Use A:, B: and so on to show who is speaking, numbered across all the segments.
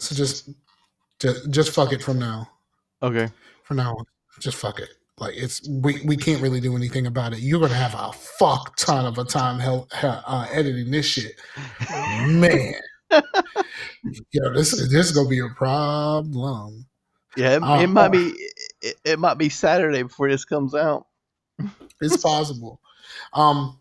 A: So just fuck it from now.
B: Okay.
A: For now, just fuck it. Like it's we can't really do anything about it. You're gonna have a fuck ton of a time editing this shit, man. Yo, this is gonna be a problem.
B: Yeah, it
A: Uh,
B: might be it might be Saturday before this comes out.
A: it's possible. Um,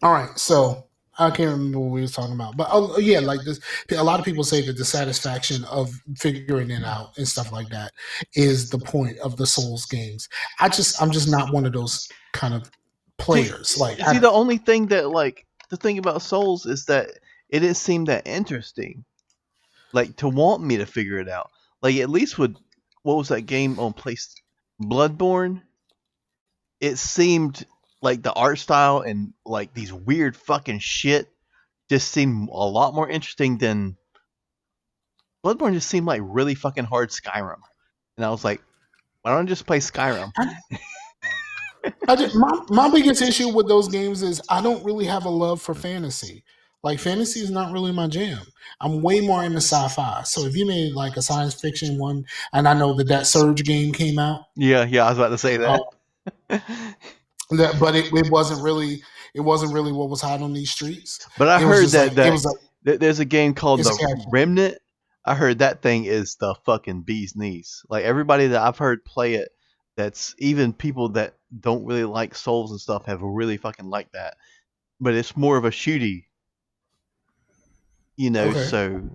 A: all right, so I can't remember what we was talking about, but yeah, like this, a lot of people say that the satisfaction of figuring it out and stuff like that is the point of the Souls games. I'm just not one of those kind of
B: See,
A: players. Like,
B: see, the only thing that like the thing about Souls is that it didn't seem that interesting. Like to want me to figure it out. Like at least with what was that game on Place Bloodborne? It seemed like the art style and like these weird fucking shit just seemed a lot more interesting than Bloodborne. Just seemed like really fucking hard Skyrim, and I was like, why don't I just play Skyrim?
A: my biggest issue with those games is I don't really have a love for fantasy. Like fantasy is not really my jam. I'm way more into sci-fi. So if you made like a science fiction one, and I know that Surge game came out,
B: Yeah, yeah, I was about to say
A: uh,
B: that.
A: but it wasn't really what was hot on these streets.
B: But I
A: It was
B: heard
A: just like
B: that
A: it was like
B: there's a game called
A: it's
B: The
A: casual.
B: Remnant. I heard that thing is the fucking bee's knees. Like everybody that I've heard play it, that's even people that don't really like Souls and stuff have really fucking liked that. But it's more of a shooty,
A: Okay.
B: so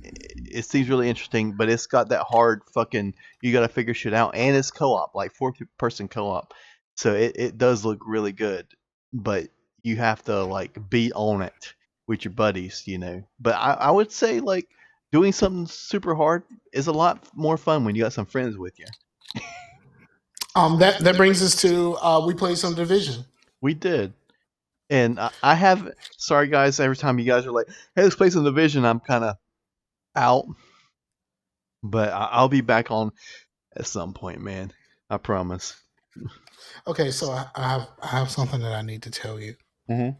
B: it seems really interesting, but it's got that hard fucking you got to figure shit out, and it's co-op, like four-person co-op, so it does look really good, but you have to like be on it with your buddies. But I would say like doing something super hard is a lot more fun when you got some friends with you.
A: That brings us to we played some Division.
B: We did. And I have, sorry guys, every time you guys are like, hey, let's play some Division, I'm kind of out, but I'll be back on at some point, man. I promise.
A: Okay, so I have something that I need to tell you.
B: Mm-hmm.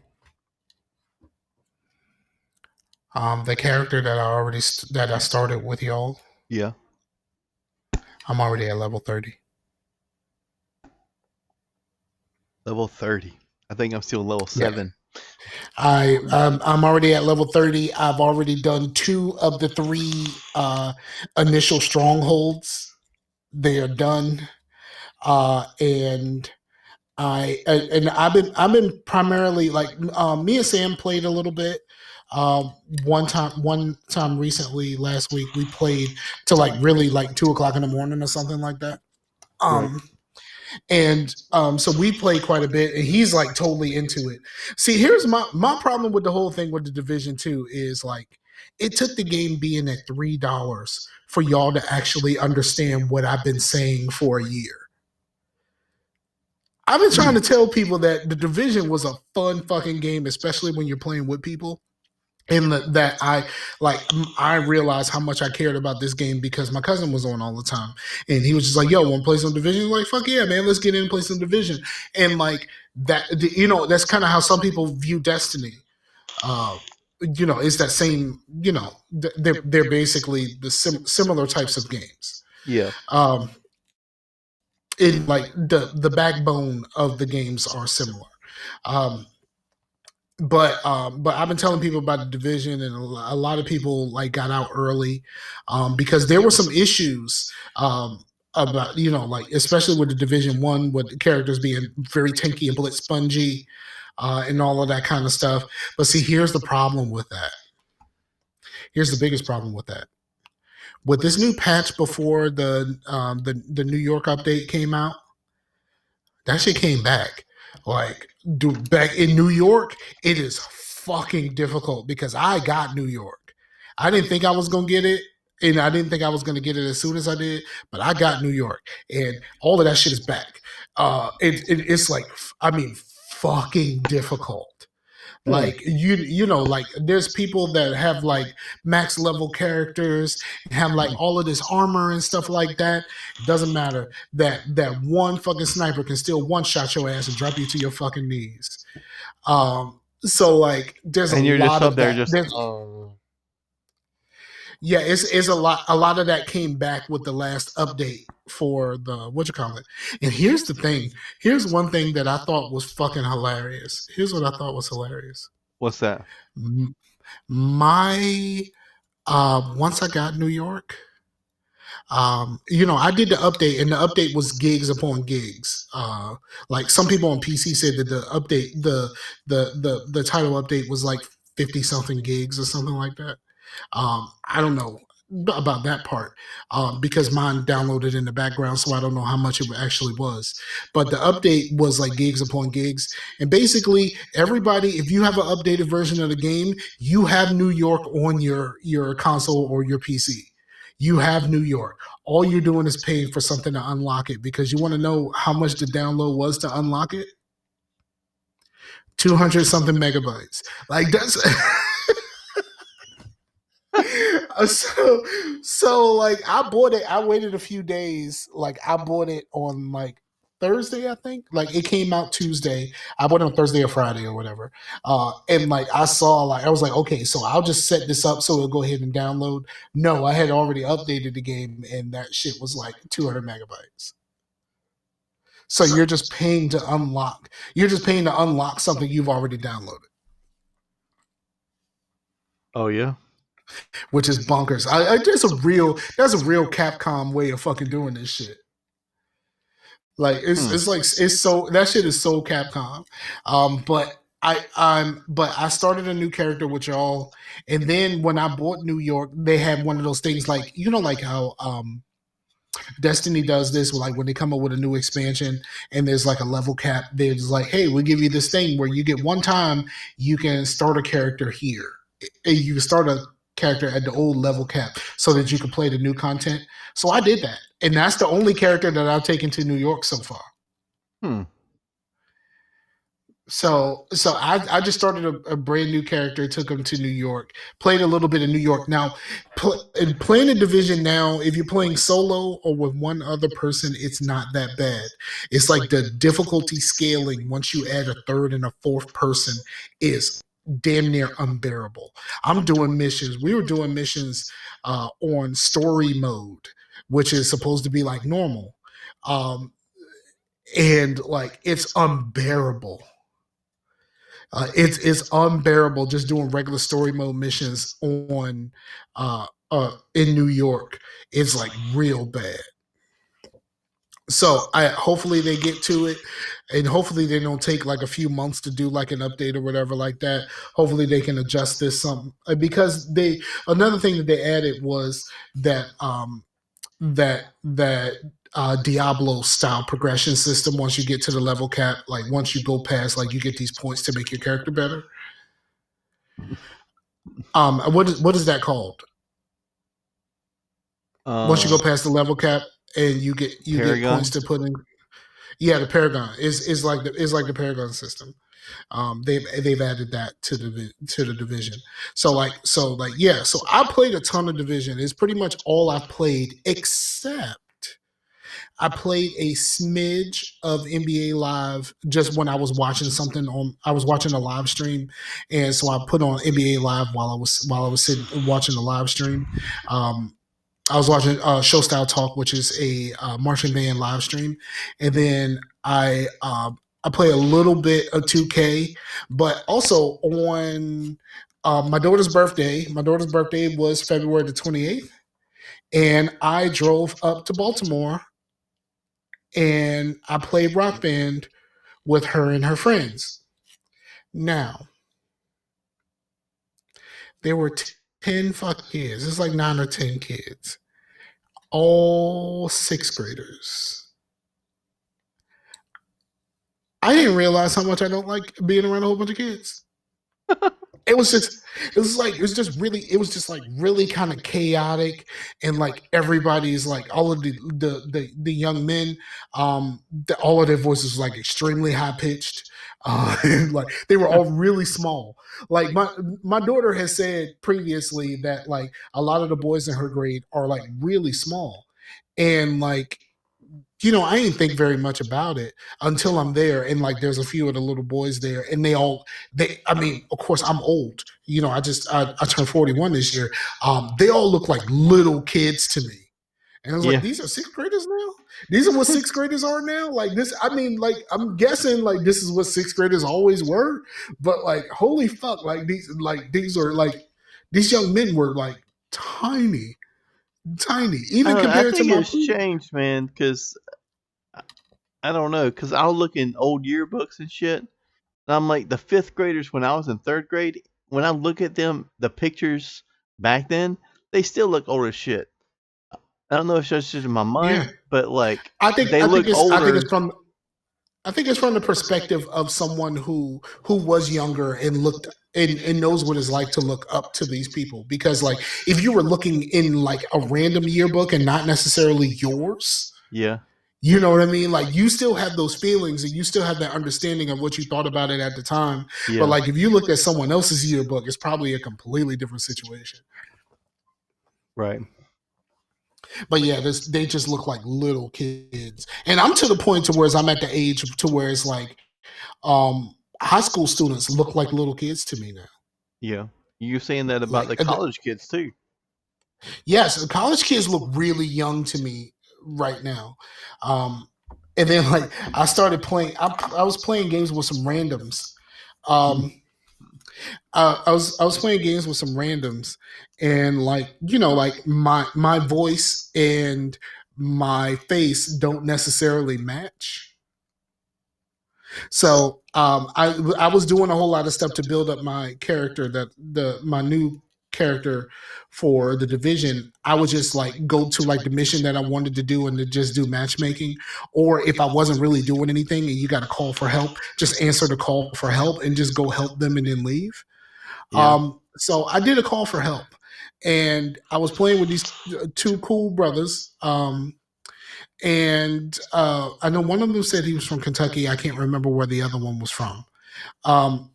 A: The character that that I started with y'all,
B: Yeah.
A: I'm already at level 30.
B: Level 30. I think I'm still level
A: Yeah,
B: 7.
A: I'm already at level 30. I've already done two of the three initial strongholds. They are done, and I've been primarily like me and Sam played a little bit. One time recently last week we played to like really like 2 o'clock in the morning or something like that.
B: Right.
A: Um, and so we played quite a bit, and he's like totally into it. See, here's my problem with the whole thing with the Division Two is like it took the game being at $3 for y'all to actually understand what I've been saying for a year. I've been trying to tell people that the Division was a fun fucking game, especially when you're playing with people. And that I realized how much I cared about this game because my cousin was on all the time, and he was just like, "Yo, want to play some Division?" Like, "Fuck yeah, man, let's get in and play some Division." And like that, that's kind of how some people view Destiny. Uh, it's that same. They're basically the similar types of games.
B: Yeah.
A: Um, in like the backbone of the games are similar. Um, but I've been telling people about the Division, and a lot of people like got out early because there were some issues about like especially with the Division 1 with the characters being very tanky and bullet spongy and all of that kind of stuff. But see, here's the problem with that. Here's the biggest problem with that. With this new patch before the New York update came out, that shit came back. Like, dude, back in New York, it is fucking difficult because I got New York. I didn't think I was gonna get it, and I didn't think I was gonna get it as soon as I did, but I got New York, and all of that shit is back. It's like, I mean, fucking difficult.
B: Hmm.
A: Like like there's people that have like max level characters and have like all of this armor and stuff like that. It doesn't matter that one fucking sniper can still one shot your ass and drop you to your fucking knees. So like there's a
B: And you're just
A: lot
B: up
A: of
B: there
A: that.
B: just
A: There's Yeah, it's a lot of that came back with the last update for the what you call it. And here's the thing. Here's one thing that I thought was fucking hilarious. Here's what I thought was hilarious.
B: What's that?
A: My once I got New York, I did the update, and the update was gigs upon gigs. Like some people on PC said that the update, the title update was like 50 something gigs or something like that. I don't know about that part because mine downloaded in the background, so I don't know how much it actually was. But the update was like gigs upon gigs, and basically everybody, if you have an updated version of the game, you have New York on your console or your PC. You have New York. All you're doing is paying for something to unlock it because you want to know how much the download was to unlock it. 200 something megabytes. Like that's so like I bought it. I waited a few days. Like I bought it on like Thursday, I think. Like it came out Tuesday. I bought it on Thursday or Friday or whatever. And like I saw, like I was like, okay, so I'll just set this up so it'll go ahead and download. No, I had already updated the game, and that shit was like 200 megabytes. So you're just paying to unlock. You're just paying to unlock something you've already downloaded,
B: Oh yeah.
A: which is bonkers. That's a real Capcom way of fucking doing this shit. Like it's like it's so that shit is so Capcom. But I started a new character with y'all, and then when I bought New York, they had one of those things like like how Destiny does this, like when they come up with a new expansion and there's like a level cap, there's like, hey, we'll give you this thing where you get one time you can start a character here. You can start a character at the old level cap so that you can play the new content. So I did that. And that's the only character that I've taken to New York so far.
B: Hmm.
A: So I just started a brand new character, took him to New York, played a little bit of New York. Now, playing a division now, if you're playing solo or with one other person, it's not that bad. It's like the difficulty scaling once you add a third and a fourth person is damn near unbearable. I'm doing missions. We were doing missions on story mode, which is supposed to be like normal. Um, and like it's unbearable. It's unbearable just doing regular story mode missions on in New York. It's like real bad. So I hopefully they get to it, and hopefully they don't take like a few months to do like an update or whatever like that. Hopefully they can adjust this some because they another thing that they added was that Diablo style progression system. Once you get to the level cap, like once you go past, like you get these points to make your character better. What is that called? Once you go past the level cap and you get
B: Paragon.
A: points to put in. Yeah, the Paragon is like the Paragon system. They've added that to the division. So like yeah. So I played a ton of division. It's pretty much all I've played except I played a smidge of NBA Live just when I was watching something on. I was watching a live stream, and so I put on NBA Live while I was sitting watching the live stream. Um, I was watching Show Style Talk, which is a marching band live stream, and then I play a little bit of 2K, but also on my daughter's birthday. My daughter's birthday was February the 28th, and I drove up to Baltimore and I played Rock Band with her and her friends. Now, there were 10 fucking kids. It's like 9 or 10 kids, all sixth graders. I didn't realize how much I don't like being around a whole bunch of kids. It was just, it was just like really kind of chaotic, and like everybody's like all of the young men, all of their voices was like extremely high pitched. And like they were all really small. Like my daughter has said previously that like a lot of the boys in her grade are like really small, and like I didn't think very much about it until I'm there, and like there's a few of the little boys there, and I mean, of course, I'm old. I turned 41 this year. They all look like little kids to me. And I was like,
B: Yeah.
A: these are sixth graders now? These are what sixth graders are now? Like this, I mean, like I'm guessing like this is what sixth graders always were. But like, holy fuck, these are like these young men were like tiny, tiny,
B: I
A: even
B: don't know. I
A: compared to
B: think
A: my
B: it's changed, man. Because I don't know. Because I'll look in old yearbooks and shit, and I'm like the fifth graders when I was in third grade. When I look at them, the pictures back then, they still look old as shit. I don't know if it's just in my
A: yeah.
B: mind, but like
A: I think
B: they
A: I think
B: look
A: it's I think
B: older.
A: it's from I think it's from the perspective of someone who was younger and looked and knows what it's like to look up to these people. Because like if you were looking in like a random yearbook and not necessarily yours,
B: Yeah,
A: you know what I mean? Like you still have those feelings and you still have that understanding of what you thought about it at the time. But
B: yeah,
A: like if you looked at someone else's yearbook, it's probably a completely different situation.
B: right.
A: But yeah, they just look like little kids. And I'm to the point to where I'm at the age to where it's like high school students look like little kids to me now.
B: Yeah, you're saying that about
A: Like
B: the college kids too.
A: yes, the college kids look really young to me right now. Um, and then like I started playing. I was playing games with some randoms. Um, I was playing games with some randoms, and like like my voice and my face don't necessarily match. So I was doing a whole lot of stuff to build up my character, that the my new character for the division. I would just like go to like the mission that I wanted to do and to just do matchmaking. Or if I wasn't really doing anything and you got a call for help, just answer the call for help and just go help them and then leave.
B: Yeah.
A: So I did a call for help, and I was playing with these two cool brothers. And I know one of them said he was from Kentucky. I can't remember where the other one was from. Um,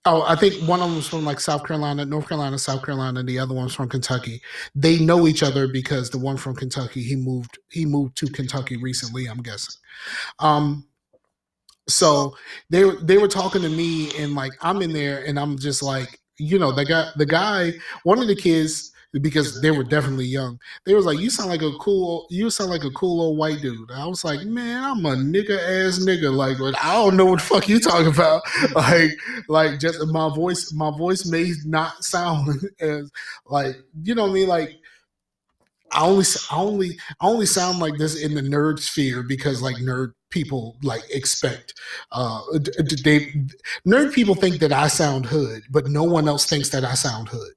A: oh, I think one of them was from like South Carolina, North Carolina, South Carolina, and the other one's from Kentucky. They know each other because the one from Kentucky he moved to Kentucky recently, I'm guessing. Um, so they were talking to me, and like I'm in there and I'm just like, the guy, one of the kids, because they were definitely young, they was like, you sound like a cool old white dude. I was like, man, I'm a nigga ass nigga. Like, I don't know what the fuck you talking about. Like just my voice may not sound as like, you know what I mean? Like I only sound like this in the nerd sphere because like nerd people like expect they nerd people think that I sound hood, but no one else thinks that I sound hood.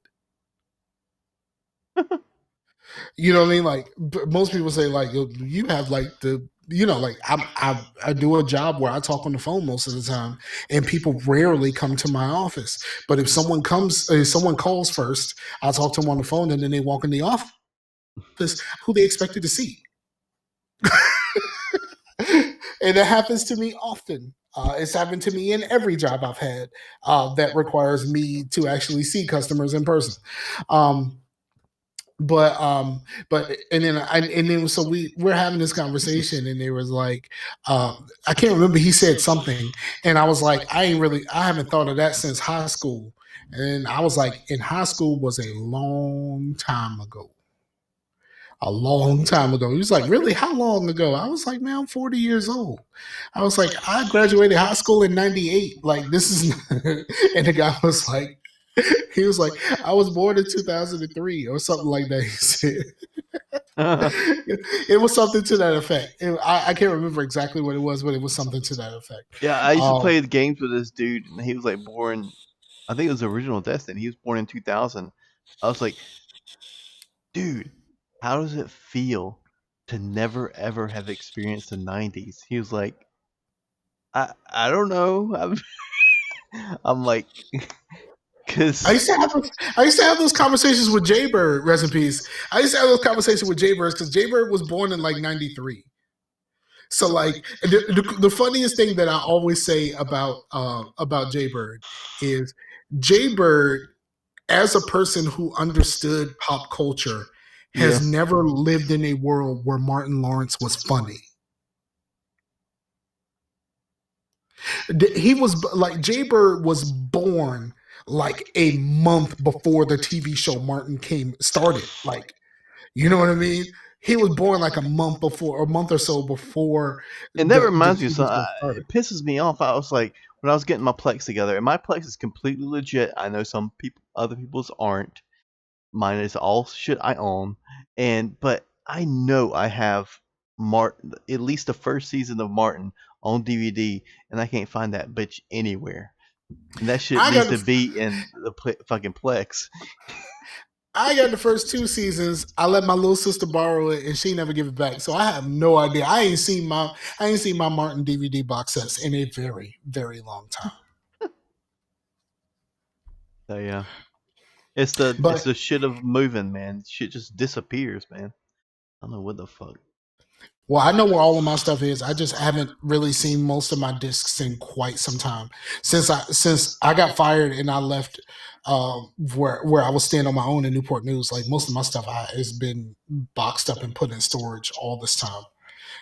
A: You know what I mean? Like most people say like you have like like I do a job where I talk on the phone most of the time, and people rarely come to my office. But if someone calls first, I talk to them on the phone, and then they walk in the office who they expected to see. And it happens to me often. It's happened to me in every job I've had that requires me to actually see customers in person. Um, but and then so we're having this conversation, and there was like, I can't remember, he said something, and I was like, I haven't thought of that since high school. And I was like, in high school was a long time ago, a long time ago. He was like, really? How long ago? I was like, man, I'm 40 years old. I was like, I graduated high school in 98. Like, this is, and the guy was like, he was like, I was born in 2003 or something like that. He said, it was something to that effect. I can't remember exactly what it was, but it was something to that effect.
B: Yeah, I used to
A: Um,
B: play the games with this dude, and he was like born. I think it was original Destiny. He was born in 2000. I was like, dude, how does it feel to never ever have experienced the 90s? He was like, I don't know. I'm like,
A: I
B: cause
A: used to have I used to have those conversations with Jaybird, rest in peace. I used to have those conversations with Jaybird because Jaybird was born in like '93. So like the funniest thing that I always say about Jaybird is Jaybird, as a person who understood pop culture,
B: Yeah.
A: has never lived in a world where Martin Lawrence was funny. He was like Jay Bird was born like a month before the TV show Martin came started. Like, you know what I mean? He was born like a month before, a month or so before
B: And that
A: the
B: reminds me of
A: TV
B: something.
A: show started.
B: It pisses me off. I was like, when I was getting my Plex together, and my Plex is completely legit. I know some people, other people's aren't. Mine is all shit I own, but I know I have Martin, at least the first season of Martin on DVD, and I can't find that bitch anywhere. And that shit
A: I
B: needs
A: got
B: to
A: the
B: be in the fucking Plex.
A: I got the first two seasons. I let my little sister borrow it, and she never give it back. So I have no idea. I ain't seen my Martin DVD box sets in a very very long time.
B: So yeah, it's the
A: But
B: shit of moving, man. Shit just disappears, man. I don't know what the fuck.
A: well, I know where all of my stuff is. I just haven't really seen most of my discs in quite some time since I got fired and I left where I was staying on my own in Newport News. Like most of my stuff has been boxed up and put in storage all this time.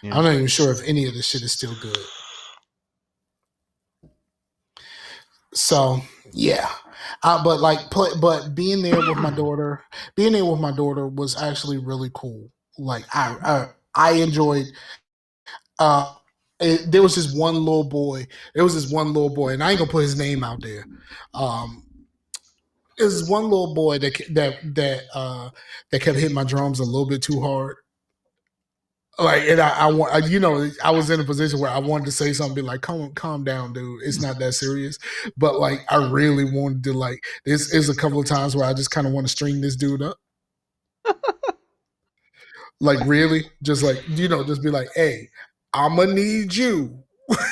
B: Yeah.
A: I'm not even sure if any of this shit is still good. So yeah, but like but being there with my daughter was actually really cool. Like I enjoyed. Uh, there was this one little boy. There was this one little boy, and I ain't gonna put his name out there. Um, there's this one little boy that kept hitting my drums a little bit too hard. Like, and I want, you know, I was in a position where I wanted to say something, be like, calm down, dude. It's not that serious. But like, I really wanted to, like, this is a couple of times where I just kind of want to string this dude up. Like, really? Just like, you know, just be like, hey, I'm going to need you.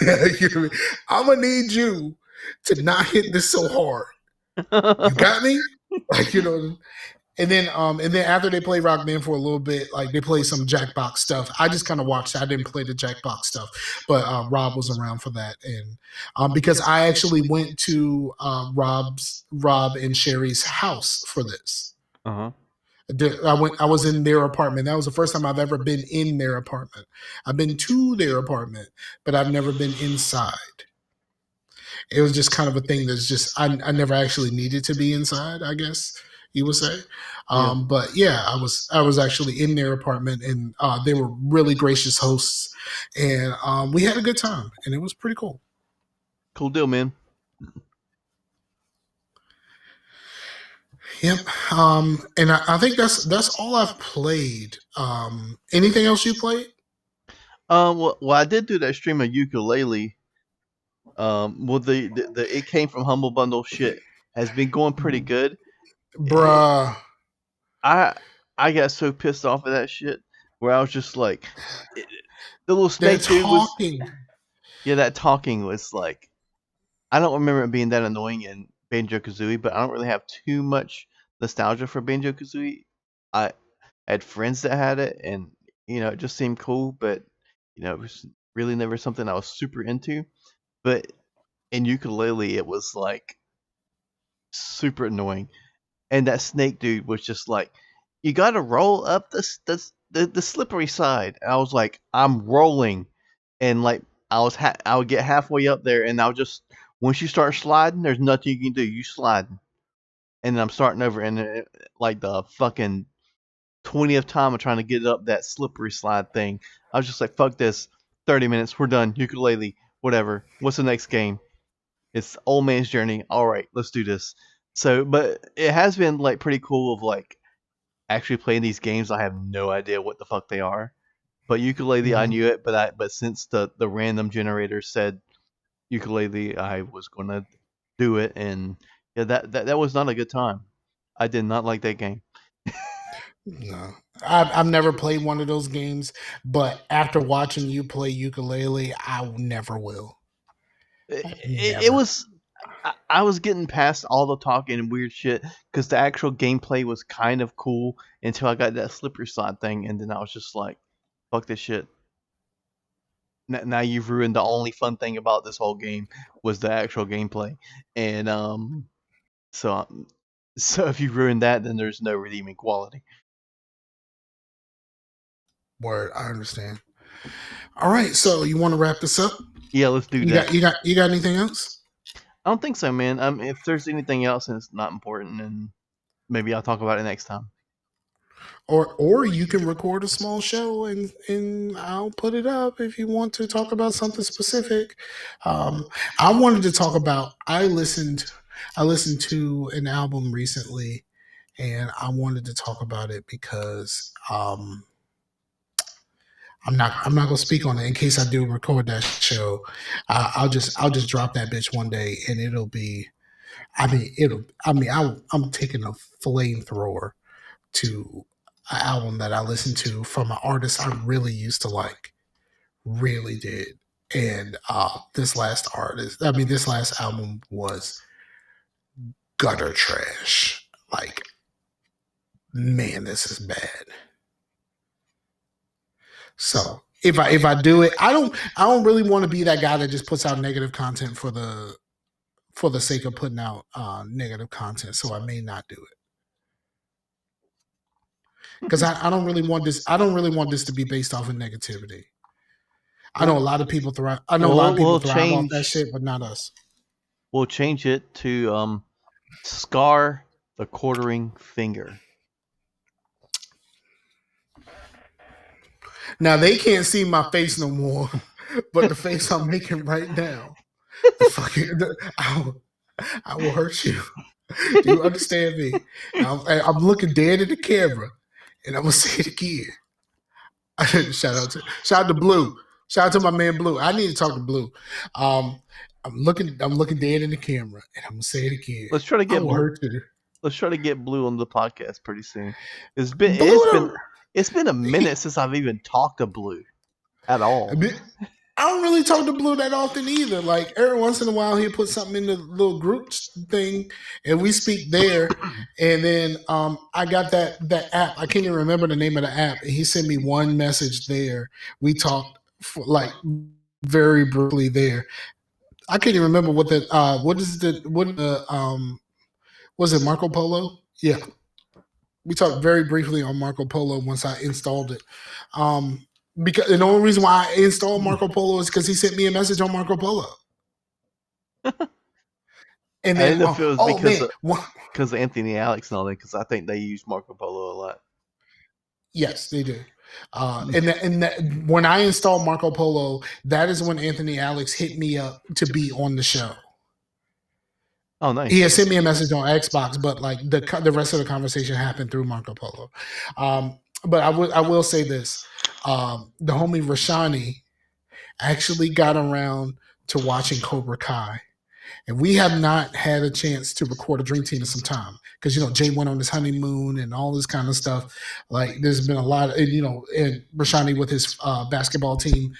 A: You know what I mean? I'm going to need you to not hit this so hard. You got me? Like, you know, and then after they play Rock Band for a little bit, like they play some Jackbox stuff. I just kind of watched. I didn't play the Jackbox stuff, but Rob was around for that, and because I actually went to Rob and Sherry's house for this.
B: Uh huh.
A: I was in their apartment. That was the first time I've ever been in their apartment. I've been to their apartment, but I've never been inside. It was just kind of a thing that's just I never actually needed to be inside, I guess you would say.
B: Yeah.
A: But yeah, I was actually in their apartment, and they were really gracious hosts, and we had a good time, and it was pretty cool.
B: Cool deal, man.
A: Yep. And I think that's all I've played. Anything else you played,
B: Well, I did do that stream of ukulele. Well, the it came from Humble Bundle shit has been going pretty good. It,
A: bruh?
B: I I got so pissed off at that shit where I was just like, it, the little
A: They're
B: snake dude was,
A: talking.
B: yeah, that talking was like, I don't remember it being that annoying in Banjo Kazooie, but I don't really have too much nostalgia for Banjo Kazooie. I had friends that had it, and it just seemed cool, but it was really never something I was super into. But in ukulele, it was like super annoying, and that snake dude was just like, "You got to roll up the slippery side." And I was like, "I'm rolling," and like I would get halfway up there, and I'll just once you start sliding, there's nothing you can do. You sliding, and then I'm starting over, and like the fucking 20th time I'm trying to get up that slippery slide thing, I was just like, "Fuck this! 30 minutes, we're done. Ukulele, whatever. What's the next game?" It's Old Man's Journey. All right, let's do this. So, but it has been like pretty cool of like actually playing these games. I have no idea what the fuck they are. But ukulele, I
A: Mhm.
B: knew it. But since the random generator said ukulele, I was gonna do it, and yeah, that was not a good time. I did not like that game.
A: No, I've never played one of those games, but after watching you play ukulele, I never will.
B: It
A: Never.
B: was. I was getting past all the talking and weird shit because the actual gameplay was kind of cool until I got that slippery slide thing, and then I was just like, "Fuck this shit." Now you've ruined the only fun thing about this whole game was the actual gameplay, and so so if you ruined that, then there's no redeeming quality.
A: Word, I understand. All right, so you want to wrap this up?
B: Yeah, let's do
A: You
B: that.
A: got you got you got anything else?
B: I don't think so, man. If there's anything else and it's not important, then maybe I'll talk about it next time.
A: Or you can record a small show and I'll put it up if you want to talk about something specific. Um, I wanted to talk about I listened to an album recently and I wanted to talk about it because I'm not gonna speak on it in case I do record that show. I'll just drop that bitch one day and it'll be I'm taking a flamethrower to an album that I listened to from an artist I really used to like, really did. And this last album was gutter trash. Like, man, this is bad. So if I do it, I don't really want to be that guy that just puts out negative content for the sake of putting out negative content. So I may not do it because I don't really want this. I don't really want this to be based off of negativity. I know a
B: Well,
A: lot of people thrive. I know a lot
B: we'll
A: of people
B: we'll
A: thrive off that
B: change
A: shit, but not us.
B: we'll change it to Scar the Quartering Finger.
A: Now they can't see my face no more, but the face I'm making right now, the fucking, I will hurt you. Do you understand me? I'm looking dead in the camera, and I'm gonna say it again. Shout out to Blue. Shout out to my man Blue. I need to talk to Blue. Um, I'm looking dead in the camera, and I'm gonna say it again.
B: Let's try to
A: I
B: get
A: will hurt you.
B: let's try to get Blue on the podcast pretty soon. It's been it's been
A: Blue,
B: it's been a minute since I've even talked to Blue at all.
A: I don't really talk to Blue that often either. Like every once in a while, he'll put something in the little group thing, and we speak there. And then I got that app. I can't even remember the name of the app. And he sent me one message there. We talked for, like very briefly there. I can't even remember what was it Marco Polo? Yeah, we talked very briefly on Marco Polo once I installed it. Um, because the only reason why I installed Marco Polo is because he sent me a message on Marco Polo. And
B: I
A: then,
B: didn't know if it was
A: oh man,
B: because of Anthony Alex and all that, because I think they use Marco Polo a lot.
A: yes, they do. When I installed Marco Polo, that is when Anthony Alex hit me up to be on the show.
B: Oh, nice.
A: He had sent me a message on Xbox, but like the rest of the conversation happened through Marco Polo. But I will say this: the homie Rashani actually got around to watching Cobra Kai. And we have not had a chance to record a Dream Team in some time because Jay went on his honeymoon and all this kind of stuff. Like there's been a lot of and Rashani with his basketball team,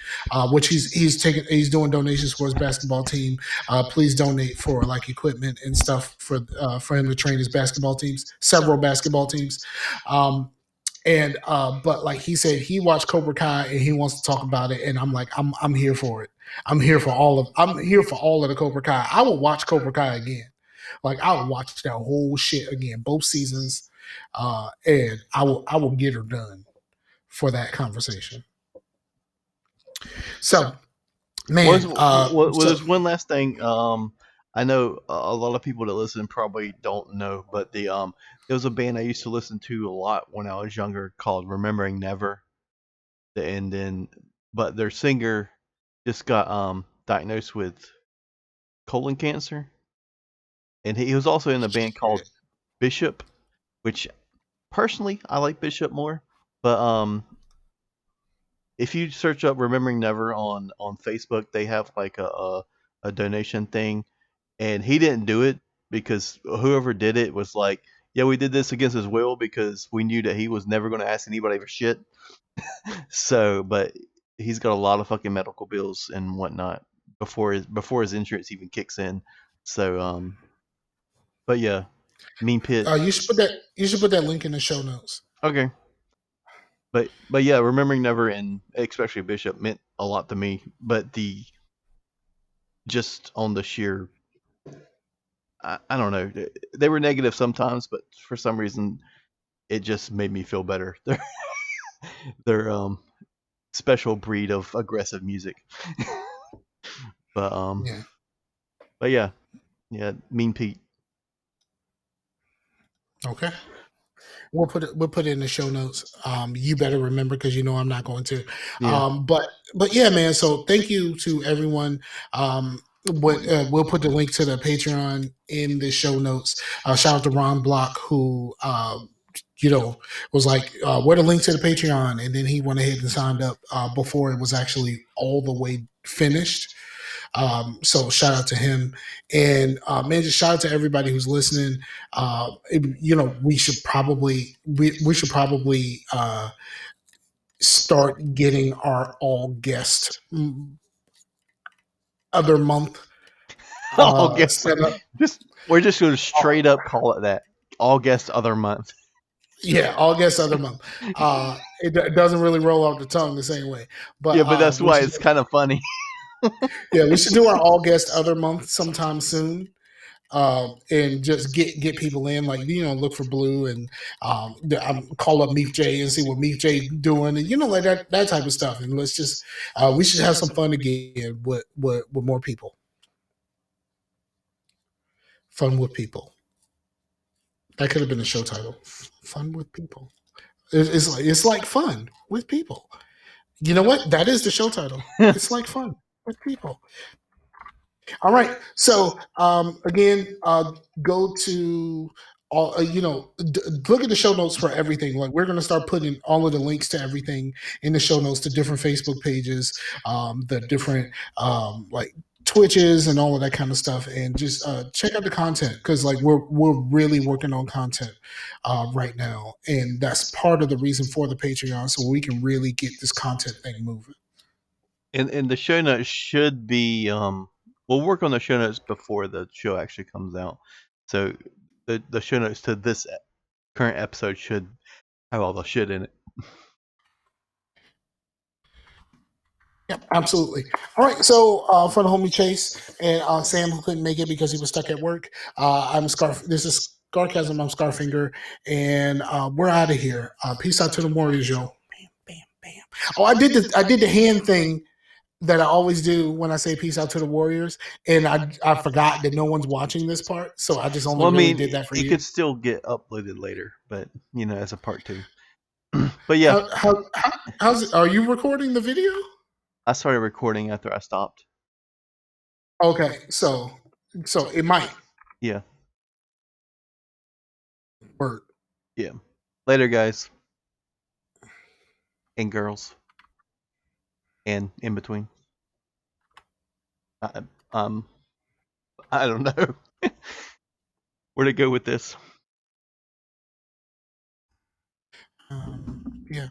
A: which he's doing donations for his basketball team. Please donate for like equipment and stuff for him to train his basketball teams, several basketball teams. Um, and but like he said, he watched Cobra Kai and he wants to talk about it, and I'm like, I'm here for it. I'm here for all of the Cobra Kai. I will watch Cobra Kai again. Like I will watch that whole shit again, both seasons, and I will get her done for that conversation. So, man, so
B: There's one last thing. I know a lot of people that listen probably don't know, but there was a band I used to listen to a lot when I was younger called Remembering Never, and then but their singer just got diagnosed with colon cancer, and he was also in a band called Bishop, which personally I like Bishop more, but if you search up Remembering Never on Facebook, they have like a donation thing, and he didn't do it because whoever did it was like, yeah, we did this against his will because we knew that he was never going to ask anybody for shit. So, but he's got a lot of fucking medical bills and whatnot before his insurance even kicks in. So, but yeah, Mean Pit.
A: you should put that link in the show notes.
B: Okay, but yeah, Remembering Never and especially Bishop meant a lot to me. But the just on the sheer, I don't know, they were negative sometimes, but for some reason it just made me feel better. They're special breed of aggressive music. but
A: Yeah.
B: but yeah, yeah, Mean Pete.
A: Okay. We'll put it in the show notes. You better remember because you know I'm not going to.
B: Yeah.
A: But yeah, man. So thank you to everyone. We'll put the link to the Patreon in the show notes. Shout out to Ron Block who you know was like, where the link to the Patreon, and then he went ahead and signed up before it was actually all the way finished. So shout out to him, and man, just shout out to everybody who's listening. We should probably we should probably start getting our all guest other month
B: All guest.
A: set up.
B: We're just going to straight up call it that. All guest other month.
A: Yeah, all guest other month. It doesn't really roll off the tongue the same way, but
B: Yeah, but that's
A: we
B: why
A: should
B: it's kind of funny.
A: yeah we should do our all guest other month sometime soon. And just get people in, like look for Blue and call up Meef J and see what Meef J doing, and like that type of stuff. And let's just we should have some fun again with more people. Fun with people. That could have been a show title. Fun with people. It's like fun with people. You know what? That is the show title. It's like fun with people. All right. So again, go to all look at the show notes for everything. Like we're going to start putting all of the links to everything in the show notes, to different Facebook pages, the different like Twitches and all of that kind of stuff, and just check out the content, because like we're really working on content right now, and that's part of the reason for the Patreon, so we can really get this content thing moving.
B: And the show notes should be we'll work on the show notes before the show actually comes out. So the show notes to this current episode should have all the shit in it.
A: Yep, absolutely. All right, so for the homie Chase and Sam, who couldn't make it because he was stuck at work, I'm Scarf. This is Scarcasm. I'm Scarfinger, and we're out of here. Peace out to the Warriors, yo. Bam, bam, bam. Oh, I did the hand thing that I always do when I say peace out to the Warriors, and I forgot that no one's watching this part, so I just only
B: Well, I
A: really
B: mean,
A: did that for
B: it
A: you.
B: could still get uploaded later, but as a part 2. But yeah,
A: How's it? Are you recording the video?
B: I started recording after I stopped.
A: Okay, so it might
B: Yeah,
A: work.
B: yeah. Later, guys and girls, and in between. I, um, I don't know where to go with this.
A: Yeah.